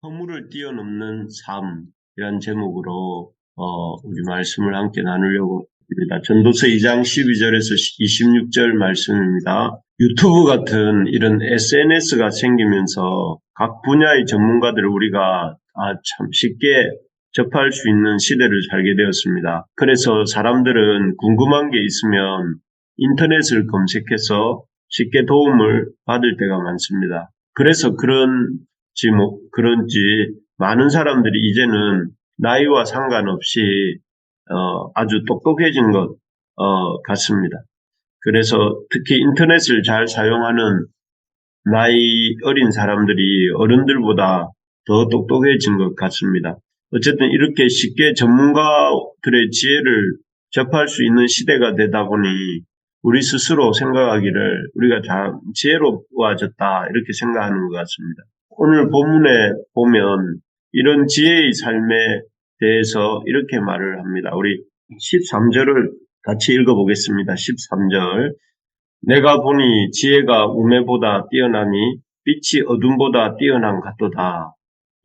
허물을 뛰어넘는 삶이란 제목으로 우리 말씀을 함께 나누려고 합니다. 전도서 2장 12절에서 26절 말씀입니다. 유튜브 같은 이런 SNS가 생기면서 각 분야의 전문가들을 우리가 참 쉽게 접할 수 있는 시대를 살게 되었습니다. 그래서 사람들은 궁금한 게 있으면 인터넷을 검색해서 쉽게 도움을 받을 때가 많습니다. 그래서 그런지 많은 사람들이 이제는 나이와 상관없이 아주 똑똑해진 것 같습니다. 그래서 특히 인터넷을 잘 사용하는 나이 어린 사람들이 어른들보다 더 똑똑해진 것 같습니다. 어쨌든 이렇게 쉽게 전문가들의 지혜를 접할 수 있는 시대가 되다 보니 우리 스스로 생각하기를 우리가 다 지혜로워졌다 이렇게 생각하는 것 같습니다. 오늘 본문에 보면 이런 지혜의 삶에 대해서 이렇게 말을 합니다. 우리 13절을 같이 읽어보겠습니다. 13절. 내가 보니 지혜가 우매보다 뛰어나니 빛이 어둠보다 뛰어난 같도다.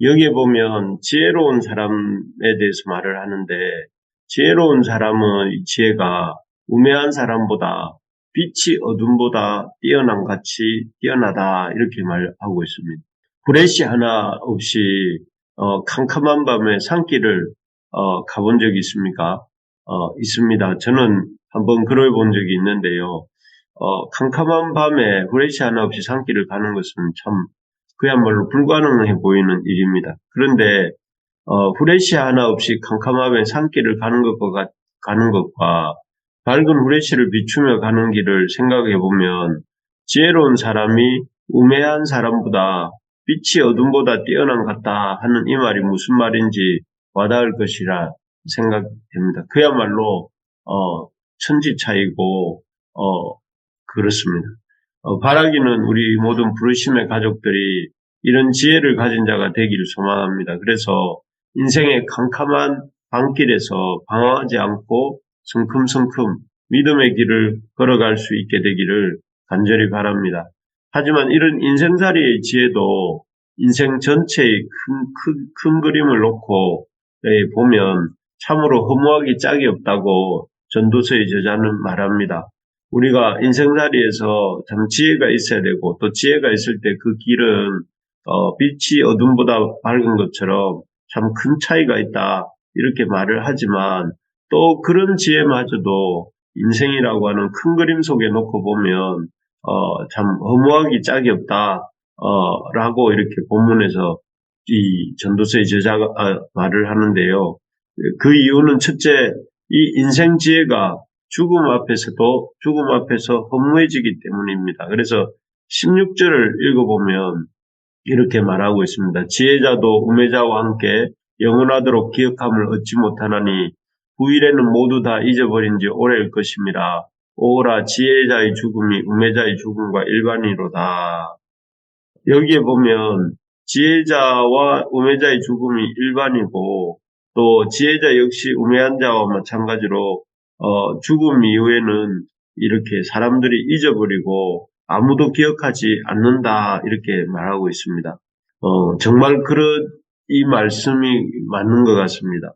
여기에 보면 지혜로운 사람에 대해서 말을 하는데 지혜로운 사람의 지혜가 우매한 사람보다 빛이 어둠보다 뛰어난 같이 뛰어나다 이렇게 말하고 있습니다. 후레쉬 하나 없이 캄캄한 밤에 산길을 가본 적이 있습니까? 있습니다. 저는 한번 걸어본 적이 있는데요. 캄캄한 밤에 후레쉬 하나 없이 산길을 가는 것은 참 그야말로 불가능해 보이는 일입니다. 그런데 후레쉬 하나 없이 캄캄함에 산길을 가는 것과 밝은 후레쉬를 비추며 가는 길을 생각해 보면 지혜로운 사람이 우매한 사람보다 빛이 어둠보다 뛰어난 것 같다 하는 이 말이 무슨 말인지 와닿을 것이라 생각됩니다. 그야말로 천지 차이고 그렇습니다. 바라기는 우리 모든 부르심의 가족들이 이런 지혜를 가진 자가 되기를 소망합니다. 그래서 인생의 캄캄한 밤길에서 방황하지 않고 성큼성큼 믿음의 길을 걸어갈 수 있게 되기를 간절히 바랍니다. 하지만 이런 인생살이의 지혜도 인생 전체의 큰 그림을 놓고 보면 참으로 허무하기 짝이 없다고 전도서의 저자는 말합니다. 우리가 인생살이에서 참 지혜가 있어야 되고 또 지혜가 있을 때 그 길은 빛이 어둠보다 밝은 것처럼 참 큰 차이가 있다 이렇게 말을 하지만 또 그런 지혜마저도 인생이라고 하는 큰 그림 속에 놓고 보면 참 허무하기 짝이 없다 라고 이렇게 본문에서 이 전도서의 저자가 말을 하는데요. 그 이유는 첫째, 이 인생 지혜가 죽음 앞에서 허무해지기 때문입니다. 그래서 16절을 읽어보면 이렇게 말하고 있습니다. 지혜자도 우매자와 함께 영원하도록 기억함을 얻지 못하나니 후일에는 모두 다 잊어버린 지 오래일 것임이라. 오라 지혜자의 죽음이 우매자의 죽음과 일반이로다. 여기에 보면 지혜자와 우매자의 죽음이 일반이고 또 지혜자 역시 우매한 자와 마찬가지로 죽음 이후에는 이렇게 사람들이 잊어버리고 아무도 기억하지 않는다 이렇게 말하고 있습니다. 정말 이 말씀이 맞는 것 같습니다.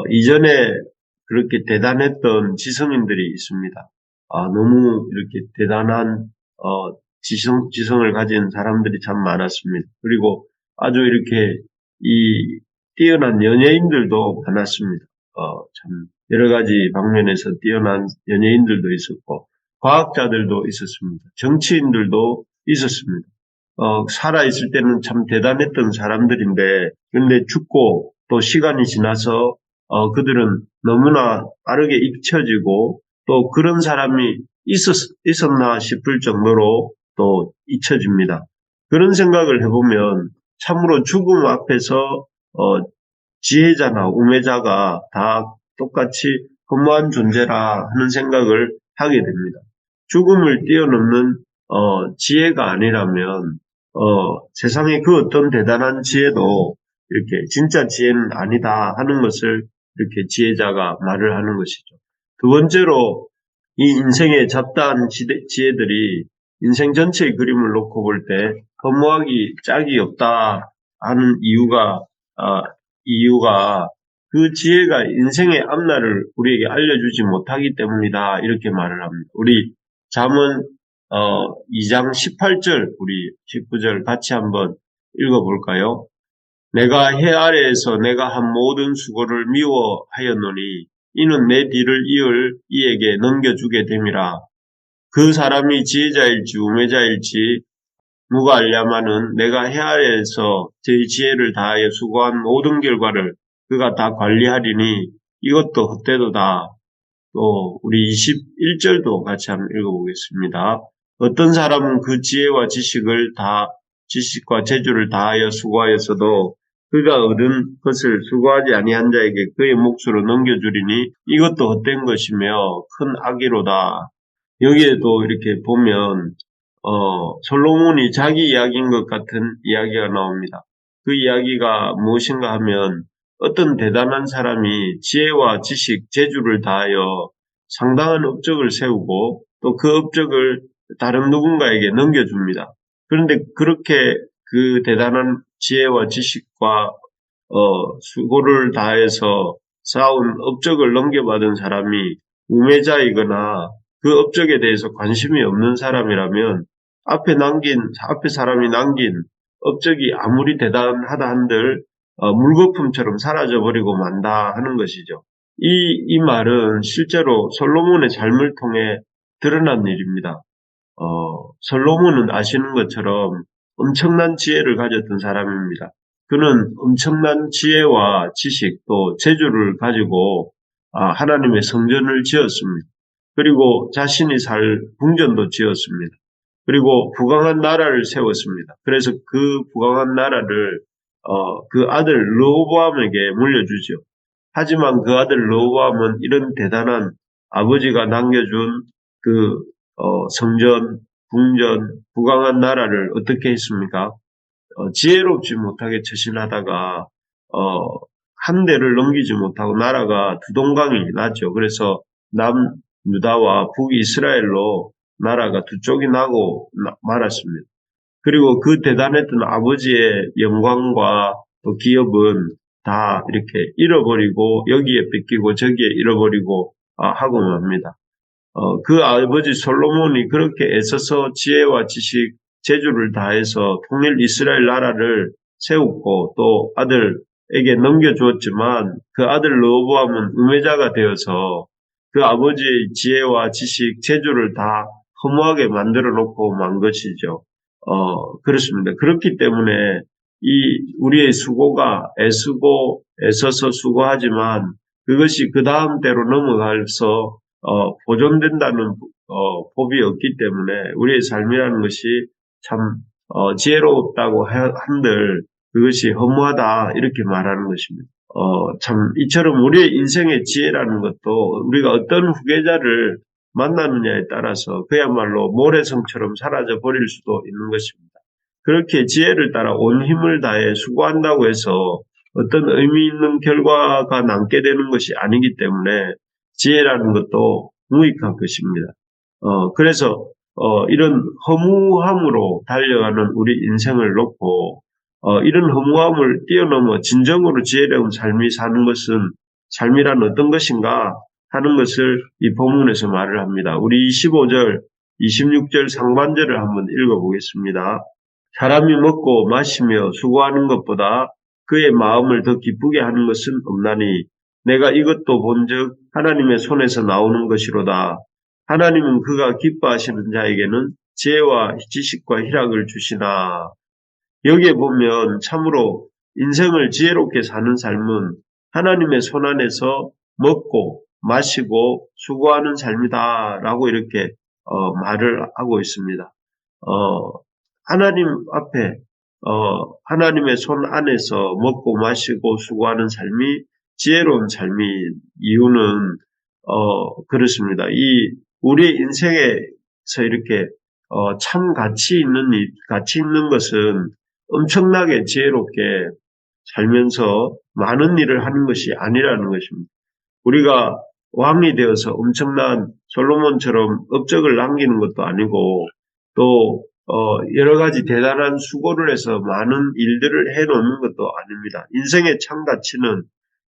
이전에 그렇게 대단했던 지성인들이 있습니다. 너무 이렇게 대단한 지성을 가진 사람들이 참 많았습니다. 그리고 아주 이렇게 뛰어난 연예인들도 많았습니다. 참 여러 가지 방면에서 뛰어난 연예인들도 있었고 과학자들도 있었습니다. 정치인들도 있었습니다. 살아있을 때는 참 대단했던 사람들인데 그런데 죽고 또 시간이 지나서 그들은 너무나 빠르게 잊혀지고 또 그런 사람이 있었나 싶을 정도로 또 잊혀집니다. 그런 생각을 해보면 참으로 죽음 앞에서 지혜자나 우매자가 다 똑같이 허무한 존재라 하는 생각을 하게 됩니다. 죽음을 뛰어넘는 지혜가 아니라면 세상에 그 어떤 대단한 지혜도 이렇게 진짜 지혜는 아니다 하는 것을 이렇게 지혜자가 말을 하는 것이죠. 두 번째로 이 인생의 잡다한 지혜들이 인생 전체의 그림을 놓고 볼 때 허무하기 짝이 없다 하는 이유가 그 지혜가 인생의 앞날을 우리에게 알려주지 못하기 때문이다. 이렇게 말을 합니다. 우리 잠언 2장 18절, 우리 19절 같이 한번 읽어볼까요? 내가 해 아래에서 내가 한 모든 수고를 미워하였노니 이는 내 뒤를 이을 이에게 넘겨주게 됨이라. 그 사람이 지혜자일지 우매자일지 누가 알랴마는 내가 해 아래에서 제 지혜를 다하여 수고한 모든 결과를 그가 다 관리하리니 이것도 헛되도다. 또 우리 21절도 같이 한번 읽어보겠습니다. 어떤 사람은 그 지혜와 지식과 재주를 다하여 수고하였어도 그가 얻은 것을 수고하지 아니한 자에게 그의 몫으로 넘겨주리니 이것도 헛된 것이며 큰 악이로다. 여기에도 이렇게 보면 솔로몬이 자기 이야기인 것 같은 이야기가 나옵니다. 그 이야기가 무엇인가 하면 어떤 대단한 사람이 지혜와 지식, 재주를 다하여 상당한 업적을 세우고 또 그 업적을 다른 누군가에게 넘겨줍니다. 그런데 그렇게 그 대단한 지혜와 지식과 수고를 다해서 쌓은 업적을 넘겨받은 사람이 우매자이거나 그 업적에 대해서 관심이 없는 사람이라면 앞에 사람이 남긴 업적이 아무리 대단하다 한들 물거품처럼 사라져버리고 만다 하는 것이죠. 이 말은 실제로 솔로몬의 삶을 통해 드러난 일입니다. 솔로몬은 아시는 것처럼 엄청난 지혜를 가졌던 사람입니다. 그는 엄청난 지혜와 지식 또 재주를 가지고 하나님의 성전을 지었습니다. 그리고 자신이 살 궁전도 지었습니다. 그리고 부강한 나라를 세웠습니다. 그래서 그 부강한 나라를 그 아들 르호보암에게 물려주죠. 하지만 그 아들 르호보암은 이런 대단한 아버지가 남겨준 그 성전, 궁전, 부강한 나라를 어떻게 했습니까? 지혜롭지 못하게 처신하다가 한 대를 넘기지 못하고 나라가 두 동강이 났죠. 그래서 남유다와 북이스라엘로 나라가 두 쪽이 나고 말았습니다. 그리고 그 대단했던 아버지의 영광과 또 기업은 다 이렇게 잃어버리고 여기에 뺏기고 저기에 잃어버리고 하고 맙니다. 그 아버지 솔로몬이 그렇게 애써서 지혜와 지식, 재주를 다해서 통일 이스라엘 나라를 세웠고 또 아들에게 넘겨주었지만 그 아들 르호보암은 우매자가 되어서 그 아버지의 지혜와 지식, 재주를 다 허무하게 만들어 놓고 만 것이죠. 그렇습니다. 그렇기 때문에 우리의 수고가 애써서 수고하지만 그것이 그 다음 때로 넘어가서 보존된다는 법이 없기 때문에 우리의 삶이라는 것이 참 지혜롭다고 한들 그것이 허무하다 이렇게 말하는 것입니다. 참 이처럼 우리의 인생의 지혜라는 것도 우리가 어떤 후계자를 만나느냐에 따라서 그야말로 모래성처럼 사라져 버릴 수도 있는 것입니다. 그렇게 지혜를 따라 온 힘을 다해 수고한다고 해서 어떤 의미 있는 결과가 남게 되는 것이 아니기 때문에 지혜라는 것도 무익한 것입니다. 그래서 이런 허무함으로 달려가는 우리 인생을 놓고 이런 허무함을 뛰어넘어 진정으로 지혜로운 삶이 사는 것은 삶이란 어떤 것인가 하는 것을 이 본문에서 말을 합니다. 우리 25절, 26절 상반절을 한번 읽어보겠습니다. 사람이 먹고 마시며 수고하는 것보다 그의 마음을 더 기쁘게 하는 것은 없나니 내가 이것도 본즉 하나님의 손에서 나오는 것이로다. 하나님은 그가 기뻐하시는 자에게는 지혜와 지식과 희락을 주시나. 여기에 보면 참으로 인생을 지혜롭게 사는 삶은 하나님의 손 안에서 먹고 마시고 수고하는 삶이다라고 이렇게 말을 하고 있습니다. 하나님 앞에 하나님의 손 안에서 먹고 마시고 수고하는 삶이 지혜로운 삶이 이유는 그렇습니다. 우리의 인생에서 이렇게 참 가치 있는 것은 엄청나게 지혜롭게 살면서 많은 일을 하는 것이 아니라는 것입니다. 우리가 왕이 되어서 엄청난 솔로몬처럼 업적을 남기는 것도 아니고 또 여러 가지 대단한 수고를 해서 많은 일들을 해놓는 것도 아닙니다. 인생의 참 가치는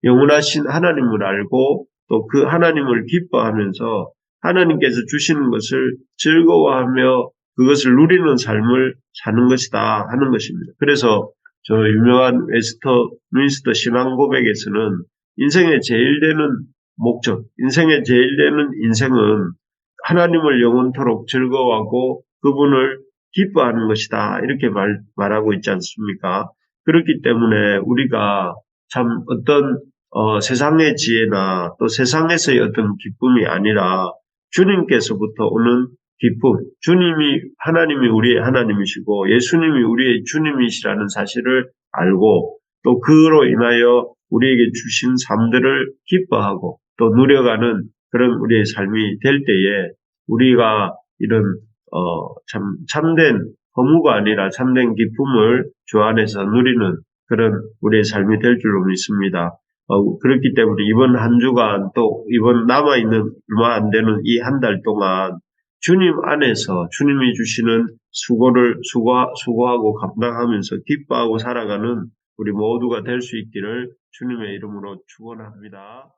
영원하신 하나님을 알고 또 그 하나님을 기뻐하면서 하나님께서 주시는 것을 즐거워하며 그것을 누리는 삶을 사는 것이다 하는 것입니다. 그래서 저 유명한 웨스터민스터 신앙 고백에서는 인생의 제일 되는 목적, 인생의 제일 되는 인생은 하나님을 영원토록 즐거워하고 그분을 기뻐하는 것이다. 이렇게 말하고 있지 않습니까? 그렇기 때문에 우리가 참 어떤 세상의 지혜나 또 세상에서의 어떤 기쁨이 아니라 주님께서부터 오는 기쁨, 하나님이 우리의 하나님이시고 예수님이 우리의 주님이시라는 사실을 알고 또 그로 인하여 우리에게 주신 삶들을 기뻐하고 또 누려가는 그런 우리의 삶이 될 때에 우리가 이런 참된 허무가 아니라 참된 기쁨을 주 안에서 누리는 그런 우리의 삶이 될 줄로 믿습니다. 그렇기 때문에 이번 한 주간 또 이번 남아있는 얼마 안 되는 이 한 달 동안 주님 안에서 주님이 주시는 수고하고 감당하면서 기뻐하고 살아가는 우리 모두가 될 수 있기를 주님의 이름으로 축원합니다.